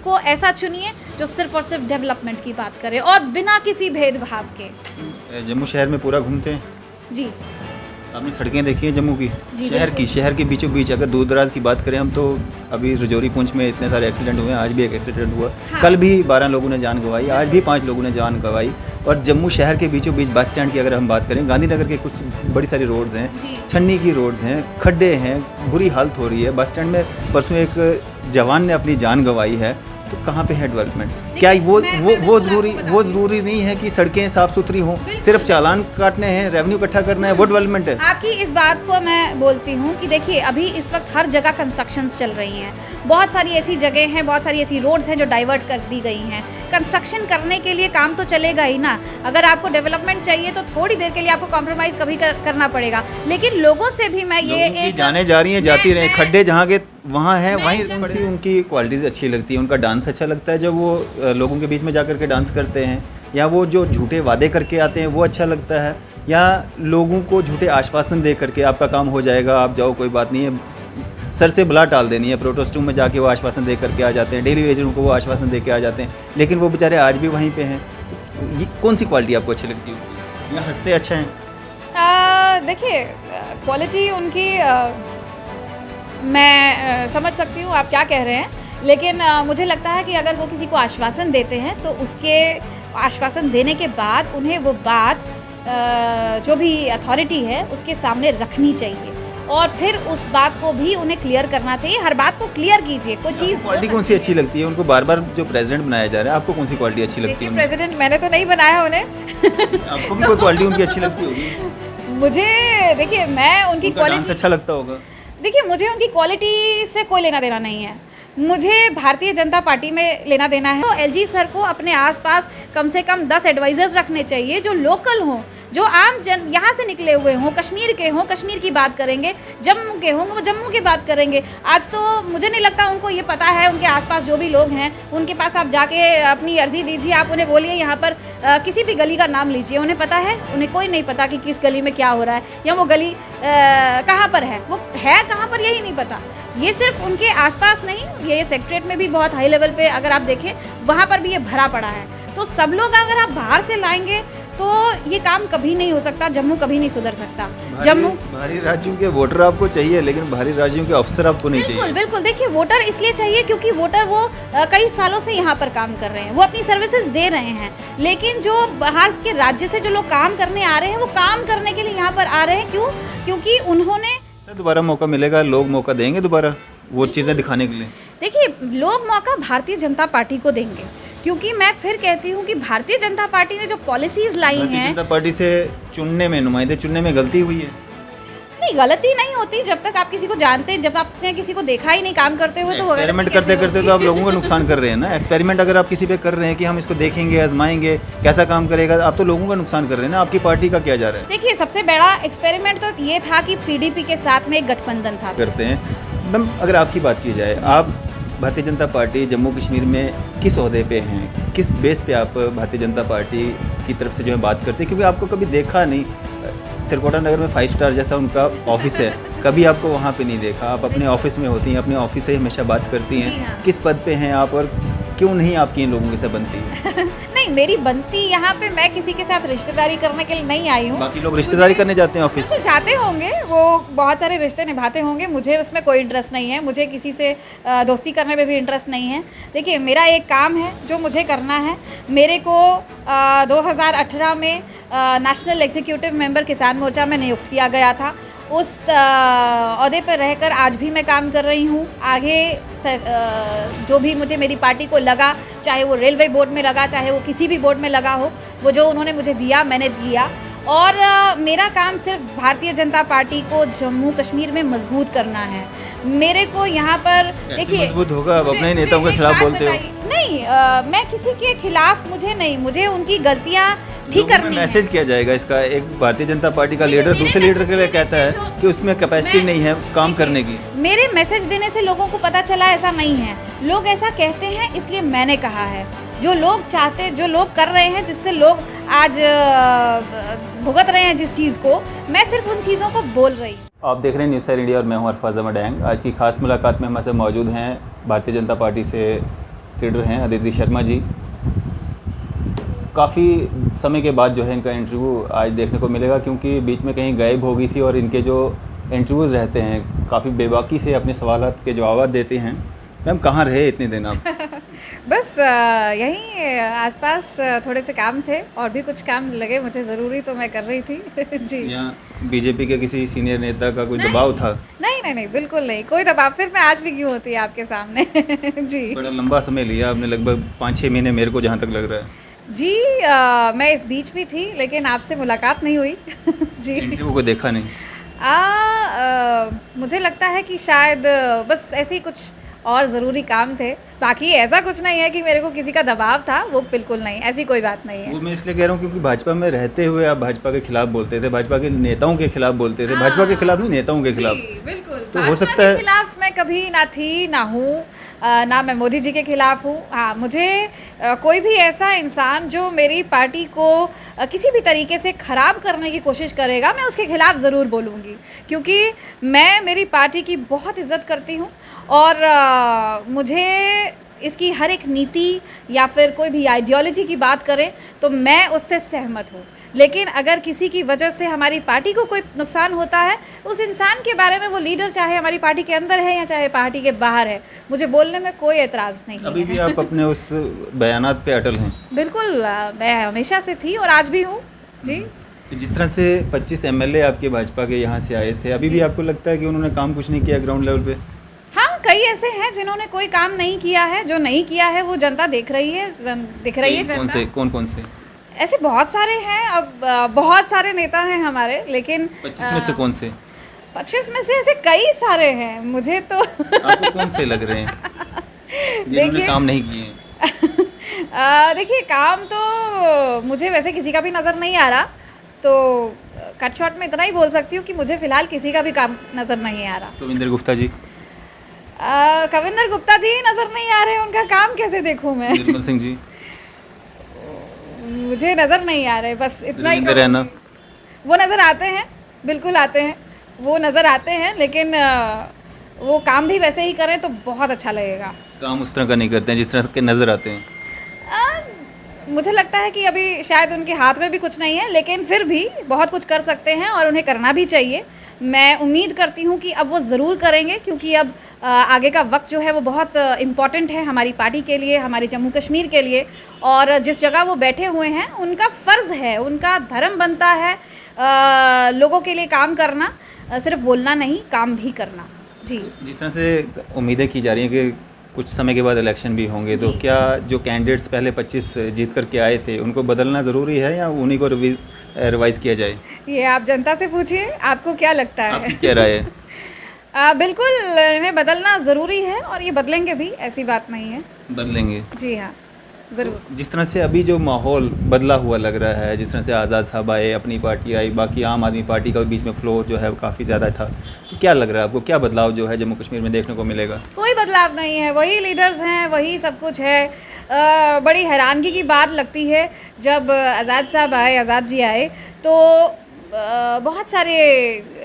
को ऐसा चुनिए जो सिर्फ और सिर्फ डेवलपमेंट की बात करे और बिना किसी भेदभाव के। जम्मू शहर में पूरा घूमते हैं, जी आपने सड़कें देखी हैं जम्मू की? जी, शहर के बीचों बीच अगर दूर दराज की बात करें हम, तो अभी रजौरी पुंछ में इतने सारे एक्सीडेंट हुए हैं, आज भी एक एक्सीडेंट हुआ। हाँ। कल भी 12 लोगों ने जान गंवाई, आज भी 5 लोगों ने जान गंवाई। और जम्मू शहर के बीचों बीच बस स्टैंड की अगर हम बात करें, गांधीनगर के कुछ बड़ी सारी रोड्स हैं, जी। छन्नी की रोड्स हैं, खड्डे हैं, बुरी हालत हो रही है। बस स्टैंड में परसों एक जवान ने अपनी जान गंवाई है, तो कहाँ पे है डेवलपमेंट? क्या वो ज़रूरी नहीं है कि सड़कें साफ़ सुथरी हों, सिर्फ चालान काटने हैं, रेवेन्यू इकट्ठा करना है, वो डेवलपमेंट है? आपकी इस बात को मैं बोलती हूँ कि देखिए अभी इस वक्त हर जगह कंस्ट्रक्शंस चल रही हैं, बहुत सारी ऐसी जगह हैं, बहुत सारी ऐसी रोड्स हैं जो डाइवर्ट कर दी गई हैं। कंस्ट्रक्शन करने के लिए काम तो चलेगा ही ना। अगर आपको डेवलपमेंट चाहिए तो थोड़ी देर के लिए आपको कॉम्प्रोमाइज़ कभी करना पड़ेगा, लेकिन लोगों से भी मैं ये एक जाने जा रही हैं, जाती रहे, खड्डे जहाँ के वहाँ हैं, वहीं उनकी क्वालिटीज़ अच्छी लगती है, उनका डांस अच्छा लगता है जब वो लोगों के बीच में जाकर के डांस करते हैं, या वो जो झूठे वादे करके आते हैं वो अच्छा लगता है, या लोगों को झूठे आश्वासन दे करके आपका काम हो जाएगा, आप जाओ कोई बात नहीं है, सर से बला टाल देनी है, प्रोटेस्ट में जाके वो आश्वासन दे करके आ जाते हैं, डेली वेजरों को वो आश्वासन दे के आ जाते हैं, लेकिन वो बेचारे आज भी वहीं पे हैं। तो ये कौन सी क्वालिटी आपको अच्छी लगती है? या हंसते अच्छा हैं? देखिए क्वालिटी उनकी मैं समझ सकती हूँ आप क्या कह रहे हैं, लेकिन मुझे लगता है कि अगर वो किसी को आश्वासन देते हैं तो उसके आश्वासन देने के बाद उन्हें वो बात जो भी अथॉरिटी है उसके सामने रखनी चाहिए, और फिर उस बात को भी उन्हें क्लियर करना चाहिए। हर बात को क्लियर कीजिए। कोई चीज़ क्वालिटी कौन सी अच्छी लगती है उनको? बार बार जो प्रेसिडेंट बनाया जा रहा है, आपको कौन सी क्वालिटी अच्छी लगती है? प्रेसिडेंट मैंने तो नहीं बनाया उन्हें। आपको भी कोई क्वालिटी उनकी अच्छी लगती होगी? मुझे देखिए मैं उनकी क्वालिटी अच्छा लगता होगा। देखिए मुझे उनकी क्वालिटी से कोई लेना देना नहीं है, मुझे भारतीय जनता पार्टी में लेना देना है। तो एलजी सर को अपने आसपास कम से कम 10 एडवाइज़र्स रखने चाहिए जो लोकल हों, जो आम जन यहाँ से निकले हुए हों, कश्मीर के हों कश्मीर की बात करेंगे, जम्मू के हों वो जम्मू की बात करेंगे। आज तो मुझे नहीं लगता उनको ये पता है, उनके आसपास जो भी लोग हैं उनके पास आप जाके अपनी अर्जी दीजिए, आप उन्हें बोलिए यहाँ पर किसी भी गली का नाम लीजिए, उन्हें पता है? उन्हें कोई नहीं पता कि किस गली में क्या हो रहा है, या वो गली कहाँ पर है, वो है कहाँ पर यही नहीं पता। ये सिर्फ उनके आसपास नहीं, ये सेक्रेटरीट में भी बहुत हाई लेवल पे अगर आप देखें वहाँ पर भी ये भरा पड़ा है। तो सब लोग अगर आप बाहर से लाएंगे तो ये काम कभी नहीं हो सकता, जम्मू कभी नहीं सुधर सकता। जम्मू बाहरी राज्यों के वोटर आपको चाहिए, लेकिन बाहरी राज्यों के अफसर आपको नहीं चाहिए। बिल्कुल देखिए वोटर इसलिए चाहिए क्योंकि वोटर वो कई सालों से यहाँ पर काम कर रहे हैं, वो अपनी सर्विसेज दे रहे हैं, लेकिन जो बाहर के राज्य से जो लोग काम करने आ रहे हैं वो काम करने के लिए यहाँ पर आ रहे हैं। क्यों? क्योंकि उन्होंने दोबारा मौका मिलेगा, लोग मौका देंगे दोबारा वो चीज़ें दिखाने के लिए। देखिए लोग मौका भारतीय जनता पार्टी को देंगे, क्योंकि मैं फिर कहती हूँ कि भारतीय जनता पार्टी ने जो पॉलिसीज लाई हैं, भारतीय जनता पार्टी से चुनने में, नुमाइंदे चुनने में गलती हुई है? नहीं, गलती नहीं होती जब तक आप किसी को जानते, जब आपने किसी को देखा ही नहीं काम करते हुए, तो एक्सपेरिमेंट करते करते तो आप लोगों का नुकसान कर रहे हैं ना। एक्सपेरिमेंट अगर आप किसी पे कर रहे हैं कि हम इसको देखेंगे, आजमाएंगे कैसा काम करेगा, आप तो लोगों का नुकसान कर रहे हैं ना। आपकी पार्टी का क्या जा रहा है? देखिए सबसे बड़ा एक्सपेरिमेंट तो ये था कि पीडीपी के साथ में एक गठबंधन था करते हैं। मैम अगर आपकी बात की जाए, आप भारतीय जनता पार्टी जम्मू कश्मीर में किस ओहदे पे हैं, किस बेस पे आप भारतीय जनता पार्टी की तरफ से जो है बात करते हैं? क्योंकि आपको कभी देखा नहीं, त्रिकोटा नगर में 5 स्टार जैसा उनका ऑफिस है, कभी आपको वहाँ पे नहीं देखा। आप अपने ऑफिस में होती हैं, अपने ऑफिस से हमेशा बात करती हैं। किस पद पे हैं आप और क्यों नहीं आपकी इन लोगों के साथ बनती है? नहीं मेरी बनती यहाँ पे, मैं किसी के साथ रिश्तेदारी करने के लिए नहीं आई हूँ। बाकी लोग रिश्तेदारी करने जाते हैं ऑफिस, तो जाते होंगे, वो बहुत सारे रिश्ते निभाते होंगे, मुझे उसमें कोई इंटरेस्ट नहीं है, मुझे किसी से दोस्ती करने में भी इंटरेस्ट नहीं है। देखिए मेरा एक काम है जो मुझे करना है। मेरे को 2018 में नेशनल एग्जीक्यूटिव मेंबर किसान मोर्चा में नियुक्त किया गया था। उस ओहदे पर रहकर आज भी मैं काम कर रही हूँ। आगे जो भी मुझे मेरी पार्टी को लगा, चाहे वो रेलवे बोर्ड में लगा, चाहे वो किसी भी बोर्ड में लगा हो, वो जो उन्होंने मुझे दिया मैंने दिया। और मेरा काम सिर्फ भारतीय जनता पार्टी को जम्मू कश्मीर में मजबूत करना है। मेरे को यहाँ पर देखिए मजबूत होगा, आप अपने नेताओं के खिलाफ बोलते हो। नहीं मैं किसी के खिलाफ मुझे उनकी गलतियाँ ठीक करनी है। मैसेज किया जाएगा इसका? एक भारतीय जनता पार्टी का लीडर दूसरे लीडर के लिए कहता है कि उसमें कैपेसिटी नहीं है काम करने की। मेरे मैसेज देने से लोगों को पता चला ऐसा नहीं है, लोग ऐसा कहते हैं इसलिए मैंने कहा है। जो लोग चाहते, जो लोग कर रहे हैं, जिससे लोग आज भुगत रहे हैं जिस चीज़ को, मैं सिर्फ उन चीज़ों को बोल रही हूँ। आप देख रहे हैं न्यूज़ इंडिया और मैं हूँ अरफाज अहमद डैंग। आज की खास मुलाकात में हमारे साथ मौजूद हैं भारतीय जनता पार्टी से ट्रेडर हैं अदिति शर्मा जी। काफ़ी समय के बाद जो है इनका इंटरव्यू आज देखने को मिलेगा, क्योंकि बीच में कहीं गायब हो गई थी और इनके जो इंटरव्यूज़ रहते हैं काफ़ी बेबाकी से अपने सवालात के जवाब देते हैं। मैम कहाँ रहे इतने दिन आप? बस यहीं आसपास थोड़े से काम थे और भी कुछ काम लगे मुझे ज़रूरी, तो मैं कर रही थी जी। यहाँ बीजेपी के किसी सीनियर नेता का कोई दबाव था? नहीं, बिल्कुल नहीं, कोई दबाव। फिर मैं आज भी क्यों होती है आपके सामने जी। बड़ा लंबा समय लिया आपने, लगभग 5-6 महीने मेरे को जहाँ तक लग रहा है। जी मैं इस बीच भी थी लेकिन आपसे मुलाकात नहीं हुई जी। इंटरव्यू को देखा नहीं? मुझे लगता है कि शायद बस ऐसे ही कुछ और ज़रूरी काम थे, बाकी ऐसा कुछ नहीं है कि मेरे को किसी का दबाव था, वो बिल्कुल नहीं, ऐसी कोई बात नहीं है। वो मैं इसलिए कह रहा हूँ क्योंकि भाजपा में रहते हुए आप भाजपा के खिलाफ बोलते थे, भाजपा के नेताओं के खिलाफ बोलते थे, भाजपा के खिलाफ नहीं नेताओं के खिलाफ। बिल्कुल, तो हो सकता है खिलाफ मैं कभी ना थी ना हूँ, ना मैं मोदी जी के खिलाफ हूँ। हाँ, मुझे कोई भी ऐसा इंसान जो मेरी पार्टी को किसी भी तरीके से ख़राब करने की कोशिश करेगा, मैं उसके खिलाफ ज़रूर बोलूँगी, क्योंकि मैं मेरी पार्टी की बहुत इज़्ज़त करती हूँ और मुझे इसकी हर एक नीति या फिर कोई भी आइडियोलॉजी की बात करें तो मैं उससे सहमत हूँ। लेकिन अगर किसी की वजह से हमारी पार्टी को कोई नुकसान होता है, उस इंसान के बारे में, वो लीडर चाहे हमारी पार्टी के अंदर है या चाहे पार्टी के बाहर है, मुझे बोलने में कोई एतराज़ नहीं है। अभी भी आप अपने उस बयानात पे अटल हैं? बिल्कुल, मैं हमेशा से थी और आज भी हूँ जी। तो जिस तरह से 25 एमएलए आपके भाजपा के यहाँ से आए थे, अभी भी आपको लगता है कि उन्होंने काम कुछ नहीं किया ग्राउंड लेवल पे? हाँ, कई ऐसे हैं जिन्होंने कोई काम नहीं किया है, जो नहीं किया है वो जनता देख रही है, दिख रही है जनता। कौन से? ऐसे बहुत सारे हैं, अब बहुत सारे नेता हैं हमारे, लेकिन 25 में से कौन से? 25 में से ऐसे कई सारे हैं, मुझे तो आपको कौन से लग रहे हैं जिन्होंने काम नहीं किए? देखिए, काम तो मुझे वैसे किसी का भी नज़र नहीं आ रहा, तो कट शॉट में इतना ही बोल सकती हूँ कि मुझे फ़िलहाल किसी का भी काम नज़र नहीं आ रहा। कविंदर गुप्ता जी? कविंदर गुप्ता जी नज़र नहीं आ रहे, उनका काम कैसे देखूँ मैं? निर्मल सिंह जी? मुझे नज़र नहीं आ रहे, बस इतना ही। रैना? वो नज़र आते हैं, बिल्कुल आते हैं, वो नज़र आते हैं, लेकिन वो काम भी वैसे ही करें तो बहुत अच्छा लगेगा। काम उस तरह का नहीं करते हैं जिस तरह के नज़र आते हैं? मुझे लगता है कि अभी शायद उनके हाथ में भी कुछ नहीं है, लेकिन फिर भी बहुत कुछ कर सकते हैं और उन्हें करना भी चाहिए। मैं उम्मीद करती हूँ कि अब वो ज़रूर करेंगे, क्योंकि अब आगे का वक्त जो है वो बहुत इम्पॉर्टेंट है हमारी पार्टी के लिए, हमारे जम्मू कश्मीर के लिए। और जिस जगह वो बैठे हुए हैं, उनका फ़र्ज़ है, उनका धर्म बनता है लोगों के लिए काम करना, सिर्फ बोलना नहीं, काम भी करना जी। जिस तरह से उम्मीदें की जा रही हैं कि कुछ समय के बाद इलेक्शन भी होंगे, तो क्या जो कैंडिडेट्स पहले 25 जीत करके आए थे उनको बदलना ज़रूरी है या उन्हीं को रिवाइज़ किया जाए? ये आप जनता से पूछिए, आपको क्या लगता है? आपकी क्या राय है? बिल्कुल, इन्हें बदलना ज़रूरी है और ये बदलेंगे भी, ऐसी बात नहीं है। बदलेंगे? जी हाँ, ज़रूर। तो जिस तरह से अभी जो माहौल बदला हुआ लग रहा है, जिस तरह से आज़ाद साहब आए, अपनी पार्टी आई, बाकी आम आदमी पार्टी का बीच में फ्लो जो है वो काफ़ी ज़्यादा था, तो क्या लग रहा है आपको, क्या बदलाव जो है जम्मू कश्मीर में देखने को मिलेगा? कोई बदलाव नहीं है, वही लीडर्स हैं, वही सब कुछ है। बड़ी हैरानगी की बात लगती है जब आज़ाद साहब आए, आज़ाद जी आए, तो बहुत सारे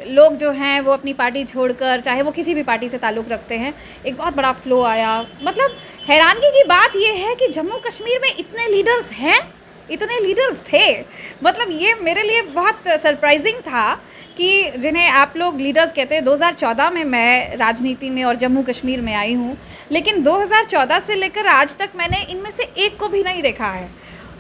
लोग जो हैं वो अपनी पार्टी छोड़कर, चाहे वो किसी भी पार्टी से ताल्लुक़ रखते हैं, एक बहुत बड़ा फ़्लो आया। मतलब हैरानगी की बात ये है कि जम्मू कश्मीर में इतने लीडर्स हैं, इतने लीडर्स थे, मतलब ये मेरे लिए बहुत सरप्राइजिंग था कि जिन्हें आप लोग लीडर्स कहते हैं। 2014 में मैं राजनीति में और जम्मू कश्मीर में आई हूँ, लेकिन 2014 से लेकर आज तक मैंने इनमें से एक को भी नहीं देखा है,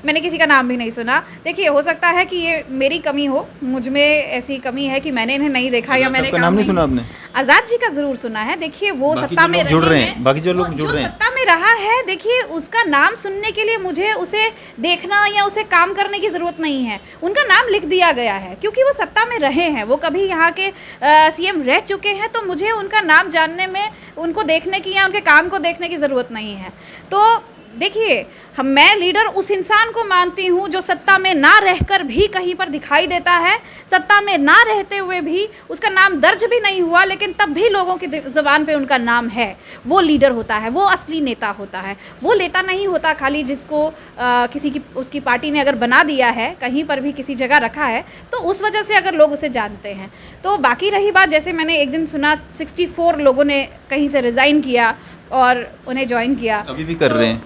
मैंने किसी का नाम भी नहीं सुना। देखिए, हो सकता है कि ये मेरी कमी हो, मुझ में ऐसी कमी है कि मैंने इन्हें नहीं देखा या मैंने नाम नहीं सुना आपने? आज़ाद जी का ज़रूर सुना है। देखिए, वो सत्ता में जुड़ रहे हैं, बाकी जो लोग जुड़ रहे हैं, सत्ता में रहा है, देखिए उसका नाम सुनने के लिए मुझे उसे देखना या उसे काम करने की ज़रूरत नहीं है। उनका नाम लिख दिया गया है क्योंकि वो सत्ता में रहे हैं, वो कभी यहाँ के सीएम रह चुके हैं, तो मुझे उनका नाम जानने में, उनको देखने की या उनके काम को देखने की ज़रूरत नहीं है। तो देखिए, मैं लीडर उस इंसान को मानती हूँ जो सत्ता में ना रहकर भी कहीं पर दिखाई देता है, सत्ता में ना रहते हुए भी उसका नाम दर्ज भी नहीं हुआ, लेकिन तब भी लोगों की ज़बान पे उनका नाम है। वो लीडर होता है, वो असली नेता होता है। वो नेता नहीं होता खाली जिसको किसी की, उसकी पार्टी ने अगर बना दिया है, कहीं पर भी किसी जगह रखा है, तो उस वजह से अगर लोग उसे जानते हैं। तो बाकी रही बात, जैसे मैंने एक दिन सुना 64 लोगों ने कहीं से रिज़ाइन किया और उन्हें ज्वाइन किया। अभी भी कर रहे हैं?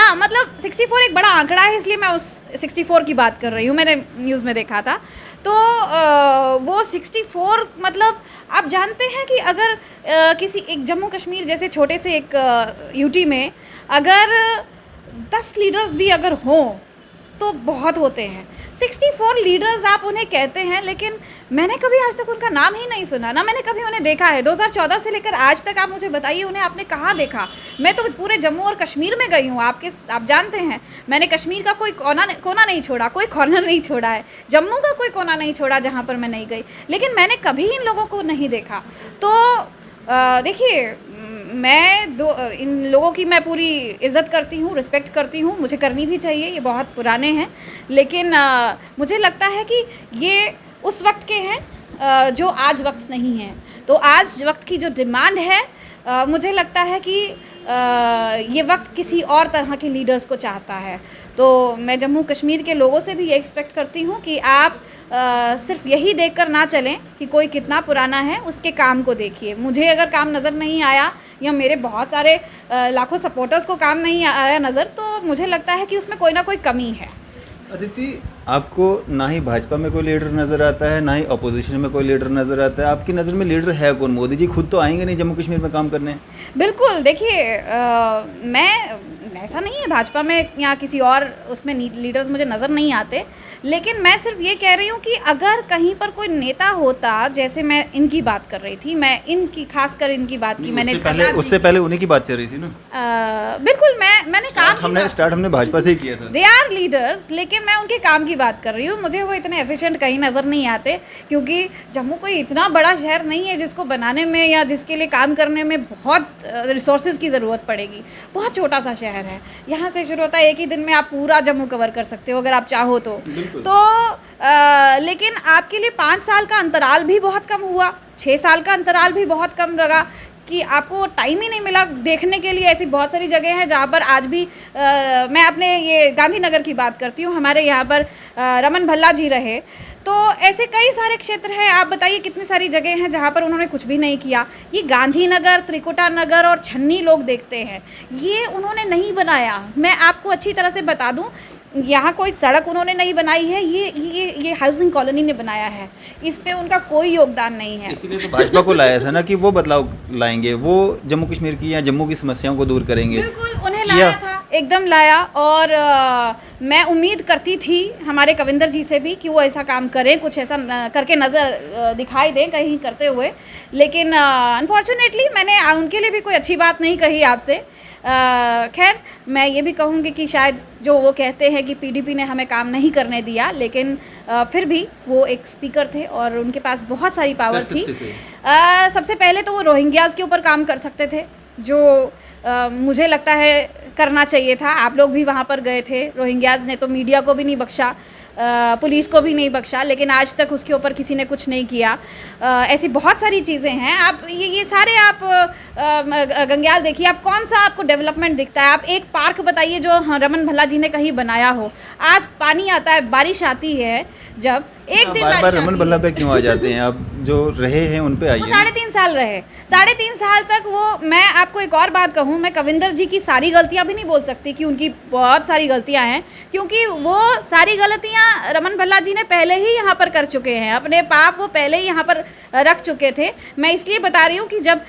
हाँ, मतलब 64 एक बड़ा आंकड़ा है, इसलिए मैं उस 64 की बात कर रही हूँ। मैंने न्यूज़ में देखा था। तो वो 64 मतलब आप जानते हैं कि अगर किसी एक जम्मू कश्मीर जैसे छोटे से एक यूटी में अगर 10 लीडर्स भी अगर हों तो बहुत होते हैं। 64 लीडर्स आप उन्हें कहते हैं, लेकिन मैंने कभी आज तक उनका नाम ही नहीं सुना, ना मैंने कभी उन्हें देखा है। 2014 से लेकर आज तक आप मुझे बताइए उन्हें आपने कहाँ देखा। मैं तो पूरे जम्मू और कश्मीर में गई हूँ, आप जानते हैं मैंने कश्मीर का कोई कोना नहीं छोड़ा, कोई कॉर्नर नहीं छोड़ा है, जम्मू का कोई कोना नहीं छोड़ा जहाँ पर मैं नहीं गई, लेकिन मैंने कभी इन लोगों को नहीं देखा। तो देखिए, मैं इन लोगों की मैं पूरी इज़्ज़त करती हूँ, रिस्पेक्ट करती हूँ, मुझे करनी भी चाहिए, ये बहुत पुराने हैं, लेकिन मुझे लगता है कि ये उस वक्त के हैं जो आज वक्त नहीं है। तो आज वक्त की जो डिमांड है, मुझे लगता है कि ये वक्त किसी और तरह के लीडर्स को चाहता है। तो मैं जम्मू कश्मीर के लोगों से भी ये एक्सपेक्ट करती हूँ कि आप सिर्फ यही देखकर ना चलें कि कोई कितना पुराना है, उसके काम को देखिए। मुझे अगर काम नज़र नहीं आया या मेरे बहुत सारे लाखों सपोर्टर्स को काम नहीं आया नज़र, तो मुझे लगता है कि उसमें कोई ना कोई कमी है। अदिति, आपको ना ही भाजपा में कोई लीडर नज़र आता है, ना ही अपोजिशन में कोई लीडर नज़र आता है। आपकी नज़र में लीडर है कौन? मोदी जी खुद तो आएंगे नहीं जम्मू कश्मीर में काम करने। बिल्कुल, देखिए, मैं ऐसा नहीं है भाजपा में या किसी और उसमें लीडर्स मुझे नज़र नहीं आते, लेकिन मैं सिर्फ ये कह रही हूँ कि अगर कहीं पर कोई नेता होता, जैसे मैं इनकी बात कर रही थी, मैं इनकी खासकर इनकी बात की, मैंने उससे पहले उन्हीं की बात चल रही थी ना। बिल्कुल, मैंने काम स्टार्ट हमने भाजपा से ही किया था। दे आर लीडर्स, लेकिन मैं उनके काम की बात कर रही हूँ। मुझे वो इतने एफिशिएंट कहीं नज़र नहीं आते, क्योंकि जम्मू कोई इतना बड़ा शहर नहीं है जिसको बनाने में या जिसके लिए काम करने में बहुत रिसोर्सेज की ज़रूरत पड़ेगी। बहुत छोटा सा शहर है, यहाँ से शुरू होता है, एक ही दिन में आप पूरा जम्मू कवर कर सकते हो अगर आप चाहो तो। लेकिन आपके लिए 5 साल का अंतराल भी बहुत कम हुआ, 6 साल का अंतराल भी बहुत कम लगा कि आपको टाइम ही नहीं मिला देखने के लिए। ऐसी बहुत सारी जगह हैं जहाँ पर आज भी मैं अपने ये गांधीनगर की बात करती हूँ, हमारे यहाँ पर रमन भल्ला जी रहे, तो ऐसे कई सारे क्षेत्र हैं। आप बताइए कितनी सारी जगह हैं जहाँ पर उन्होंने कुछ भी नहीं किया। ये गांधीनगर, त्रिकुटा नगर और छन्नी लोग देखते हैं, ये उन्होंने नहीं बनाया। मैं आपको अच्छी तरह से बता दूँ, यहाँ कोई सड़क उन्होंने नहीं बनाई है, ये हाउसिंग कॉलोनी ने बनाया है, इसमें उनका कोई योगदान नहीं है। इसीलिए तो भाजपा को लाया था ना कि वो बदलाव लाएंगे, वो जम्मू कश्मीर की या जम्मू की समस्याओं को दूर करेंगे। बिल्कुल, उन्हें लाया था, एकदम लाया। और मैं उम्मीद करती थी हमारे कविंदर जी से भी कि वो ऐसा काम करें, कुछ ऐसा करके नज़र दिखाई दें कहीं करते हुए, लेकिन अनफॉर्चुनेटली मैंने उनके लिए भी कोई अच्छी बात नहीं कही आपसे। खैर, मैं ये भी कहूँगी कि शायद जो वो कहते हैं कि पीडीपी ने हमें काम नहीं करने दिया, लेकिन फिर भी वो एक स्पीकर थे और उनके पास बहुत सारी पावर थी। सबसे पहले तो वो रोहिंग्याज़ के ऊपर काम कर सकते थे, जो मुझे लगता है करना चाहिए था। आप लोग भी वहाँ पर गए थे। रोहिंग्याज़ ने तो मीडिया को भी नहीं बख्शा, पुलिस को भी नहीं बख्शा, लेकिन आज तक उसके ऊपर किसी ने कुछ नहीं किया। ऐसी बहुत सारी चीज़ें हैं। आप ये सारे आप गंग्याल देखिए, आप कौन सा आपको डेवलपमेंट दिखता है? आप एक पार्क बताइए जो रमन भल्ला जी ने कहीं बनाया हो। आज पानी आता है, बारिश आती है, जब एक दिन बार रमन भल्ला पे क्यों आ जाते हैं? आप जो रहे हैं उन पे आइए। वो 3.5 साल रहे, 3.5 साल तक वो। मैं आपको एक और बात कहूँ, मैं कविंदर जी की सारी गलतियाँ भी नहीं बोल सकती कि उनकी बहुत सारी गलतियाँ हैं, क्योंकि वो सारी गलतियाँ रमन भल्ला जी ने पहले ही यहाँ पर कर चुके हैं, अपने पाप वो पहले ही यहाँ पर रख चुके थे। मैं इसलिए बता रही हूँ कि जब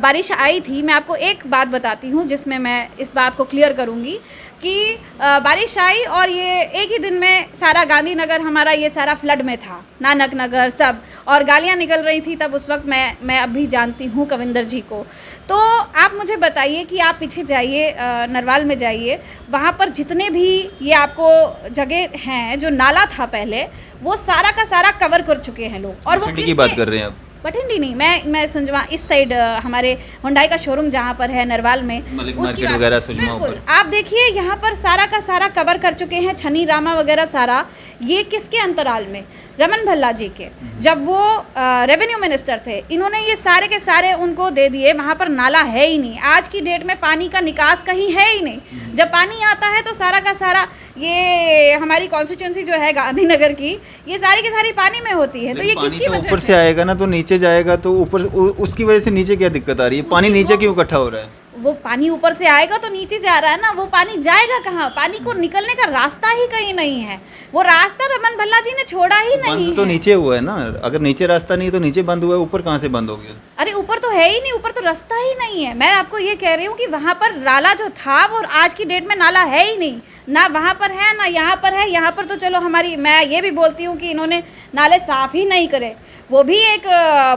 बारिश आई थी, मैं आपको एक बात बताती हूँ जिसमें मैं इस बात को क्लियर करूँगी कि बारिश आई और ये एक ही दिन में सारा गांधीनगर हमारा ये सारा फ्लड में था, नानक नगर सब, और गालियाँ निकल रही थी तब। उस वक्त मैं अभी जानती हूँ कविंदर जी को। तो आप मुझे बताइए कि आप पीछे जाइए, नरवाल में जाइए, वहाँ पर जितने भी ये आपको जगह हैं, जो नाला था पहले, वो सारा का सारा कवर कर चुके हैं लोग। और वो की बात कर रहे हैं आप? बठिंडी नहीं, मैं सुंजवा इस साइड, हमारे हुंडई का शोरूम जहाँ पर है नरवाल में, मलिक मार्केट वगैरह सुजमा ऊपर आप देखिए, यहाँ पर सारा का सारा कवर कर चुके हैं, छनी रामा वगैरह सारा। ये किसके अंतराल में? रमन भल्ला जी के, जब वो रेवेन्यू मिनिस्टर थे, इन्होंने ये सारे के सारे उनको दे दिए। वहाँ पर नाला है ही नहीं, आज की डेट में पानी का निकास कहीं है ही नहीं। जब पानी आता है तो सारा का सारा, ये हमारी कॉन्स्टिट्यूंसी जो है गांधीनगर की, ये सारी की सारी पानी में होती है। तो ये किसकी वजह से? ऊपर से आएगा ना तो नीचे जाएगा, तो ऊपर उसकी वजह से नीचे क्या दिक्कत आ रही है? पानी नीचे क्यों इकट्ठा हो रहा है? वो पानी ऊपर से आएगा तो नीचे जा रहा है ना, वो पानी जाएगा कहाँ? पानी को निकलने का रास्ता ही कहीं नहीं है। वो रास्ता रमन भल्ला जी ने छोड़ा ही नहीं बंद तो है। नीचे हुआ है ना, अगर नीचे रास्ता नहीं है तो नीचे बंद हुआ है, ऊपर कहाँ से बंद हो गया? अरे ऊपर तो है ही नहीं, ऊपर तो रास्ता ही नहीं है। मैं आपको ये कह रही हूँ कि वहाँ पर नाला जो था वो आज की डेट में नाला है ही नहीं, ना वहाँ पर है ना यहाँ पर है। यहाँ पर तो चलो मैं ये भी बोलती हूँ कि इन्होंने नाले साफ़ ही नहीं करे, वो भी एक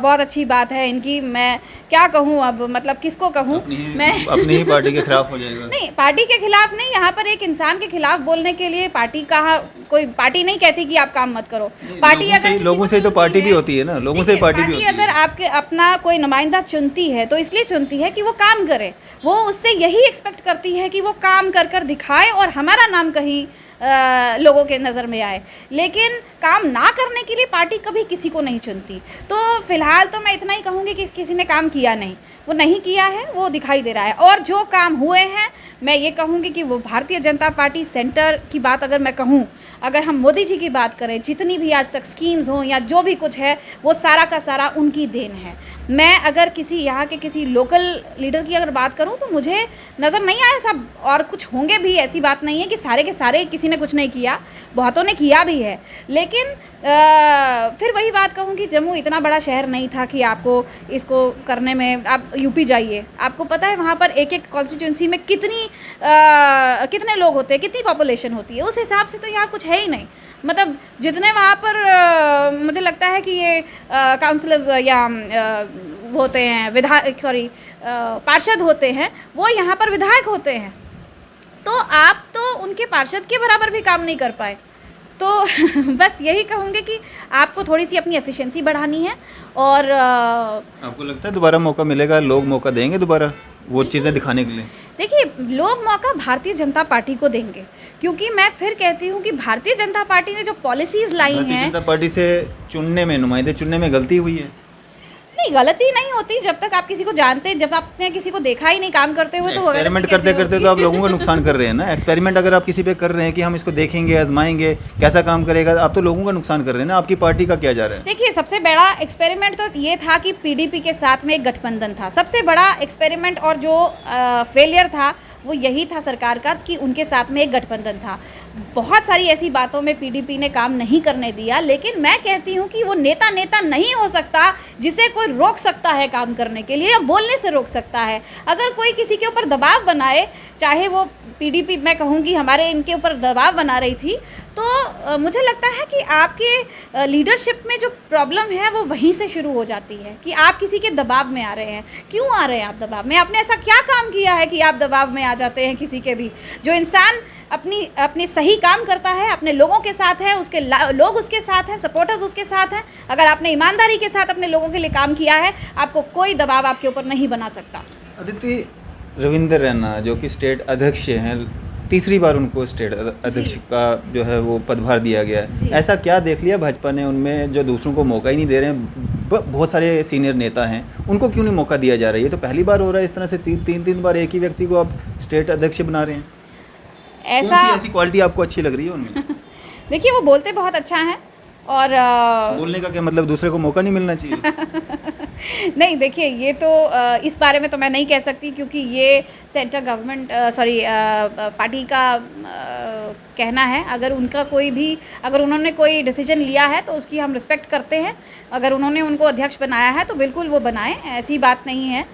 बहुत अच्छी बात है इनकी। मैं क्या कहूँ अब, मतलब किसको कहूँ मैं अपनी ही पार्टी के खिलाफ हो जाएगा। नहीं, पार्टी के खिलाफ नहीं, यहाँ पर एक इंसान के खिलाफ बोलने के लिए पार्टी कहाँ, कोई पार्टी नहीं कहती कि आप काम मत करो। पार्टी अगर लोगों से ही तो पार्टी भी होती है ना, लोगों से ही पार्टी भी होती है। अगर आपके अपना कोई नुमाइंदा चुनती है तो इसलिए चुनती है कि वो काम करे, वो उससे यही एक्सपेक्ट करती है कि वो काम कर दिखाए और हमारा नाम कहीं लोगों के नज़र में आए। लेकिन काम ना करने के लिए पार्टी कभी किसी को नहीं चुनती। तो फिलहाल तो मैं इतना ही कहूँगी कि किसी ने काम किया नहीं, वो नहीं किया है, वो दिखाई दे रहा है। और जो काम हुए हैं मैं ये कहूँगी कि वो भारतीय जनता पार्टी सेंटर की बात अगर मैं कहूँ, अगर हम मोदी जी की बात करें, जितनी भी आज तक स्कीम्स हों या जो भी कुछ है वो सारा का सारा उनकी देन है। मैं अगर किसी यहाँ के किसी लोकल लीडर की अगर बात करूँ तो मुझे नज़र नहीं आया, सब और कुछ होंगे भी, ऐसी बात नहीं है कि सारे के सारे किसी ने कुछ नहीं किया, बहुतों ने किया भी है। लेकिन फिर वही बात कहूँ कि जम्मू इतना बड़ा शहर नहीं था कि आपको इसको करने में, आप यूपी जाइए, आपको पता है वहाँ पर एक एक कॉन्स्टिट्यूंसी में कितने लोग होते हैं, कितनी पॉपुलेशन होती है, उस हिसाब से तो यहाँ कुछ है ही नहीं। मतलब जितने वहाँ पर मुझे लगता है कि ये काउंसलर्स या होते हैं, पार्षद होते हैं, वो यहाँ पर विधायक होते हैं। तो आप तो उनके पार्षद के बराबर भी काम नहीं कर पाए। तो बस यही कहूँगी कि आपको थोड़ी सी अपनी एफिशिएंसी बढ़ानी है। और आपको लगता है दोबारा मौका मिलेगा, लोग मौका देंगे दोबारा वो चीज़ें दिखाने के लिए? देखिए, लोग मौका भारतीय जनता पार्टी को देंगे, क्योंकि मैं फिर कहती हूँ कि भारतीय जनता पार्टी ने जो पॉलिसीज़ लाई हैं, भारतीय जनता पार्टी से चुनने में, नुमाइंदे चुनने में गलती हुई है? नहीं, गलती नहीं होती जब तक आप किसी को जानते, जब आपने किसी को देखा ही नहीं काम करते हुए, तो एक्सपेरिमेंट करते करते तो आप लोगों का नुकसान कर रहे हैं ना। एक्सपेरिमेंट अगर आप किसी पे कर रहे हैं कि हम इसको देखेंगे, आजमाएंगे कैसा काम करेगा, आप तो लोगों का नुकसान कर रहे हैं ना। आपकी पार्टी का क्या जा रहा है? देखिए, सबसे बड़ा एक्सपेरिमेंट तो ये था कि पीडीपी के साथ में एक गठबंधन था। सबसे बड़ा एक्सपेरिमेंट और जो फेलियर था वो यही था सरकार का कि उनके साथ में एक गठबंधन था। बहुत सारी ऐसी बातों में पीडीपी ने काम नहीं करने दिया। लेकिन मैं कहती हूँ कि वो नेता नहीं हो सकता जिसे कोई रोक सकता है काम करने के लिए या बोलने से रोक सकता है। अगर कोई किसी के ऊपर दबाव बनाए, चाहे वो पीडीपी, मैं कहूँगी हमारे इनके ऊपर दबाव बना रही थी, तो मुझे लगता है कि आपके लीडरशिप में जो प्रॉब्लम है वो वहीं से शुरू हो जाती है कि आप किसी के दबाव में आ रहे हैं। क्यों आ रहे हैं आप दबाव में? आपने ऐसा क्या काम किया है कि आप दबाव में आ जाते हैं किसी के भी? जो इंसान अपनी सही काम करता है, अपने लोगों के साथ है, उसके लोग उसके साथ हैं, सपोर्टर्स उसके साथ हैं, अगर आपने ईमानदारी के साथ अपने लोगों के लिए काम किया है, आपको कोई दबाव आपके ऊपर नहीं बना सकता। अदिति, रविंदर रैना जो कि स्टेट अध्यक्ष हैं, तीसरी बार उनको स्टेट अध्यक्ष का जो है वो पदभार दिया गया है। ऐसा क्या देख लिया भाजपा ने उनमें जो दूसरों को मौका ही नहीं दे रहे हैं? बहुत सारे सीनियर नेता हैं, उनको क्यों नहीं मौका दिया जा रहा है? ये तो पहली बार हो रहा है इस तरह से, तीन बार एक ही व्यक्ति को आप स्टेट अध्यक्ष बना रहे हैं। ऐसी क्वालिटी आपको अच्छी लग रही है उनमें? देखिए, वो बोलते बहुत अच्छा है और बोलने का क्या मतलब, दूसरे को मौका नहीं मिलना चाहिए? नहीं, देखिए, ये तो इस बारे में तो मैं नहीं कह सकती, क्योंकि ये सेंटर गवर्नमेंट पार्टी का कहना है। अगर उन्होंने कोई डिसीजन लिया है तो उसकी हम रिस्पेक्ट करते हैं। अगर उन्होंने उनको अध्यक्ष बनाया है तो बिल्कुल वो बनाएं, ऐसी बात नहीं है।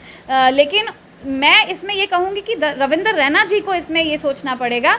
लेकिन मैं इसमें ये कहूँगी कि रविंदर रैना जी को इसमें ये सोचना पड़ेगा